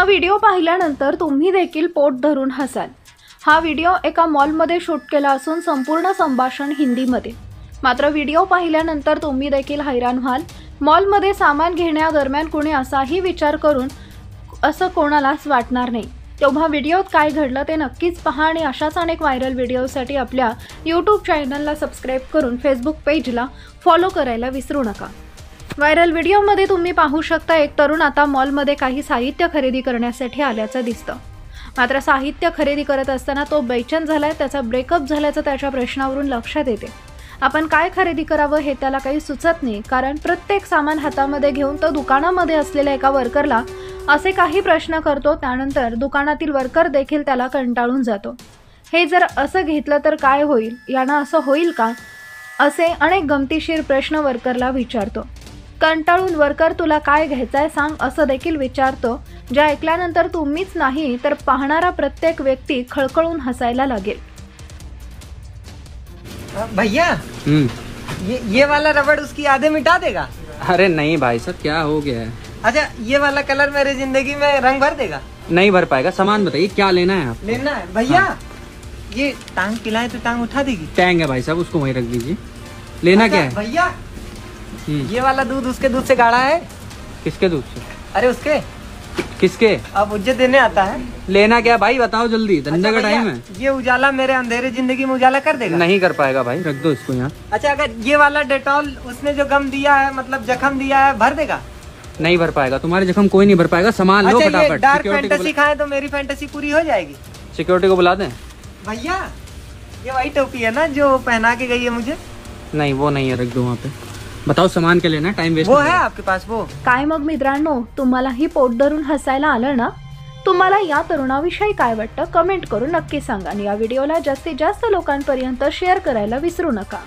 Video पाहिल्यानंतर तुम्ही देखील पोट धरून हसाल। हा व्हिडिओ एका मॉलमध्ये शूट केला असून संपूर्ण संभाषण हिंदीमध्ये। मात्र व्हिडिओ पाहिल्यानंतर तुम्ही देखील हैराण व्हाल। मॉलमध्ये सामान घेण्यादरम्यान कोणी असाही विचार करून असं कोणालाच वाटणार नाही। तेव्हा व्हिडिओत काय घडलं ते नक्कीच पहा आणि अशाच अनेक व्हायरल व्हिडिओसाठी आपल्या यूट्यूब चॅनलला सबस्क्राइब करून फेसबुक पेजला फॉलो करायला विसरू नका। व्हायरल व्हिडिओमध्ये तुम्ही पाहू शकता एक तरुण आता मॉलमध्ये काही साहित्य खरेदी करण्यासाठी आल्याचं दिसतं। मात्र साहित्य खरेदी करत असताना तो बेचैन झालाय। त्याचा ब्रेकअप झाल्याचं त्याच्या प्रश्नावरून लक्षात येते। आपण काय खरेदी करावं हे त्याला काही सुचत नाही, कारण प्रत्येक सामान हातामध्ये घेऊन तो दुकानामध्ये असलेल्या एका वर्करला असे काही प्रश्न करतो। त्यानंतर दुकानातील वर्कर देखील त्याला कंटाळून जातो। हे जर असं घेतलं तर काय होईल, यानं असं होईल का, असे अनेक गमतीशीर प्रश्न वर्करला विचारतो। कंटाळून वर्कर तुला काय घ्यायचंय सांग असं देखील विचारतो, जे ऐकल्यानंतर तुम्हीच नाही तर पाहणारा प्रत्येक व्यक्ती खळखळून हसायला लागेल। भैया ये वाला रबड़ उसकी आधे मिटा देगा? अरे नहीं भाई साहब, क्या हो गया है? अच्छा, ये वाला कलर मेरी जिंदगी में रंग भर देगा? नहीं भर पाएगा। सामान बताइए क्या लेना है आप? लेना है भैया। हाँ। ये टांग पिलाए तो टांग उठा देगी? टैंग है भाई साहब, उसको वहीं रख दीजिए। लेना क्या है भैया? ये वाला दूध उसके दूध से गाढ़ा है? किसके दूध से? अरे उसके। किसके? अब मुझे देने आता है। लेना क्या भाई, बताओ जल्दी, धंधे का टाइम है। ये उजाला मेरे अंधेरे जिंदगी में उजाला कर देगा? नहीं कर पाएगा भाई, रख दो इसको यहाँ। अच्छा, अगर ये वाला डेटॉल उसने जो गम दिया है, मतलब जख्म दिया है, भर देगा? नहीं भर पाएगा, तुम्हारे जख्म कोई नहीं भर पाएगा। सामान लो फटाफट। ये डार्क फैंटेसी खाए तो मेरी फैंटेसी पूरी हो जाएगी। सिक्योरिटी को बुला दें? भैया ये वही टोपी है ना जो पहना के गई है मुझे? नहीं वो नहीं है, रख दो वहाँ पे। बताओ सामान क्या लेना है, टाइम वेस्ट वो है आपके पास वो? काय मग मित्रांनो, तुम्हालाही पोट धरून हसायला आलं ना? तुम्हाला या तरुणाविषयी काय वाटतं कमेंट करून नक्की सांगा आणि या व्हिडिओला जास्तीत जास्त लोकांपर्यंत शेअर करायला विसरू नका।